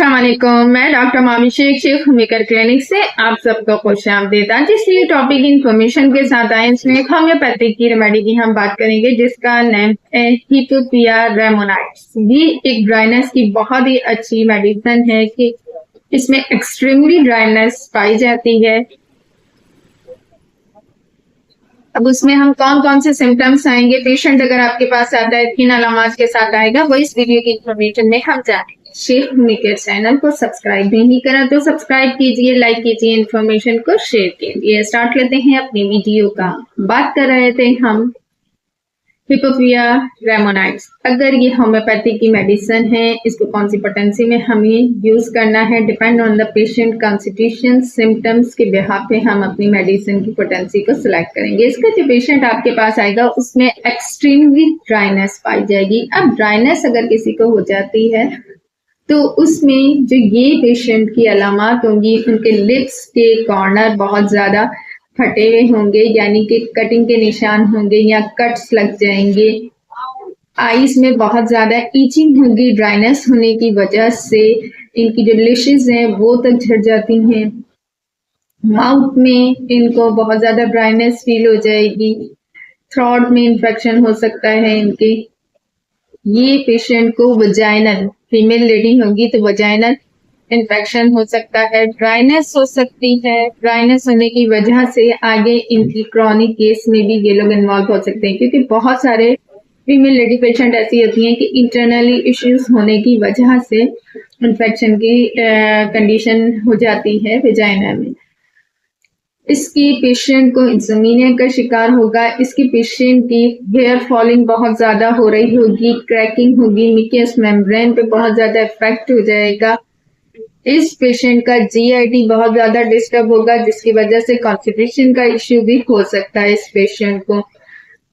अस्सलाम वालेकुम। मैं डॉक्टर मामी शेख होममेकर क्लिनिक से आप सबको खुशामदीद। आज इस टॉपिक इन्फॉर्मेशन के साथ आए, इसमें एक होम्योपैथिक की रेमेडी की हम बात करेंगे जिसका नेम है हिपोपिया रेमोनाइड्स। ये एक ड्राइनेस की बहुत ही अच्छी मेडिसिन है कि इसमें एक्सट्रीमली ड्राइनेस पाई जाती है। अब उसमें हम कौन कौन से सिम्टम्स आएंगे, पेशेंट अगर आपके पास आता है किन अलामात के साथ आएगा, वो इस वीडियो की इन्फॉर्मेशन में हम जानेंगे। शेख होममेकर चैनल को सब्सक्राइब नहीं करा तो सब्सक्राइब कीजिए, लाइक कीजिए, इन्फॉर्मेशन को शेयर कीजिए। स्टार्ट लेते हैं अपनी वीडियो का। बात कर रहे थे हम हिपोपिया रेमोनाइड्स। अगर ये होम्योपैथी की मेडिसिन है, इसको कौन सी पोटेंसी में हमें यूज करना है, depend on the patient constitution symptoms के बिहाफ पे हम अपनी मेडिसिन की पोटेंसी को सिलेक्ट करेंगे। इसका जो पेशेंट आपके पास आएगा उसमें एक्सट्रीमली ड्राइनेस पाई जाएगी। अब ड्राइनेस अगर किसी को हो जाती है तो उसमें जो ये पेशेंट की अलामात होंगी, उनके लिप्स के कॉर्नर बहुत ज्यादा फटे हुए होंगे, यानी कि कटिंग के निशान होंगे या कट्स लग जाएंगे। आईज में बहुत ज्यादा ईचिंग होगी ड्राइनेस होने की वजह से। इनकी जो लिशेस हैं वो तक झड़ जाती हैं। माउथ में इनको बहुत ज्यादा ड्राइनेस फील हो जाएगी। थ्रोट में इन्फेक्शन हो सकता है इनके। ये पेशेंट को वजाइनल, फीमेल लेडी होगी तो वजाइनल इन्फेक्शन हो सकता है, ड्राइनेस हो सकती है। ड्राइनेस होने की वजह से आगे इनकी क्रॉनिक केस में भी ये लोग इन्वॉल्व हो सकते हैं, क्योंकि बहुत सारे फीमेल लेडी पेशेंट ऐसी होती हैं कि इंटरनली इश्यूज होने की वजह से इन्फेक्शन की कंडीशन हो जाती है वेजाइना में। इसकी पेशेंट को इंसोम्निया का शिकार होगा। इसकी पेशेंट की हेयर फॉलिंग बहुत ज्यादा हो रही होगी, क्रैकिंग होगी, मिकस मेम्ब्रेन पे बहुत ज्यादा इफेक्ट हो जाएगा। इस पेशेंट का जीआईटी बहुत ज्यादा डिस्टर्ब होगा, जिसकी वजह से कॉन्स्टिपेशन का इश्यू भी हो सकता है। इस पेशेंट को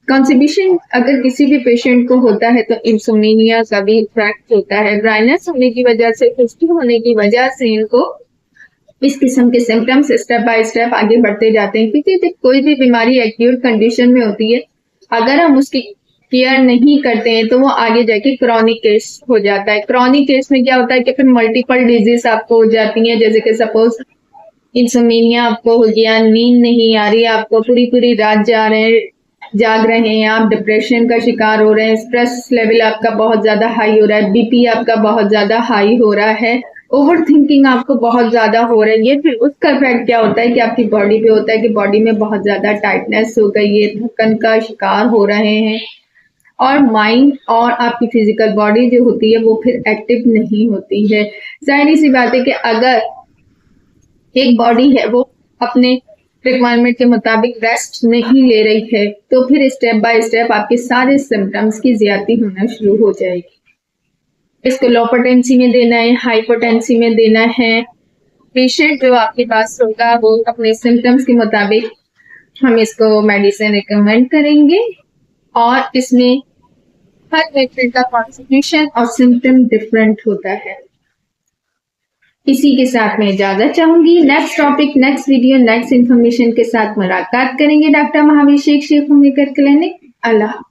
कॉन्स्टिपेशन अगर किसी भी पेशेंट को होता है तो इंसोम्निया का भी इफेक्ट होता है। ड्राइनेस होने की वजह से, खुश्की होने की वजह से इनको इस किस्म के सिम्टम्स स्टेप बाय स्टेप आगे बढ़ते जाते हैं, क्योंकि जब कोई भी बीमारी एक्यूट कंडीशन में होती है, अगर हम उसकी केयर नहीं करते हैं तो वो आगे जाके क्रॉनिक केस हो जाता है। क्रॉनिक केस में क्या होता है कि फिर मल्टीपल डिजीज आपको हो जाती हैं, जैसे कि सपोज इंसोम्निया आपको हो गया, नींद नहीं आ रही, आपको पूरी रात जाग रहे हैं, आप डिप्रेशन का शिकार हो रहे हैं, स्ट्रेस लेवल आपका बहुत ज्यादा हाई हो रहा है, बीपी आपका बहुत ज्यादा हाई हो रहा है, ओवर थिंकिंग आपको बहुत ज्यादा हो रही है। फिर उसका इफेक्ट क्या होता है कि आपकी बॉडी पे होता है कि बॉडी में बहुत ज्यादा टाइटनेस हो गई है, थकन का शिकार हो रहे हैं, और माइंड और आपकी फिजिकल बॉडी जो होती है वो फिर एक्टिव नहीं होती है। जाहिर सी बात है कि अगर एक बॉडी है वो अपने रिक्वायरमेंट के मुताबिक रेस्ट नहीं ले रही है तो फिर स्टेप बाय स्टेप आपके सारे सिम्टम्स की ज्यादती होना शुरू हो जाएगी। इसको लो पोटेंसी में देना है, हाई पोटेंसी में देना है। पेशेंट जो आपके पास होगा वो अपने सिम्टम्स के मुताबिक हम इसको मेडिसिन रिकमेंड करेंगे, और इसमें हर पेशेंट का कॉन्स्टिट्यूशन और सिम्टम डिफरेंट होता है। इसी के साथ मैं इजाजत चाहूंगी। Next topic, next video, next information के साथ मुलाकात करेंगे। Doctor Mahavir Sheikh homemaker clinic. अल्लाह।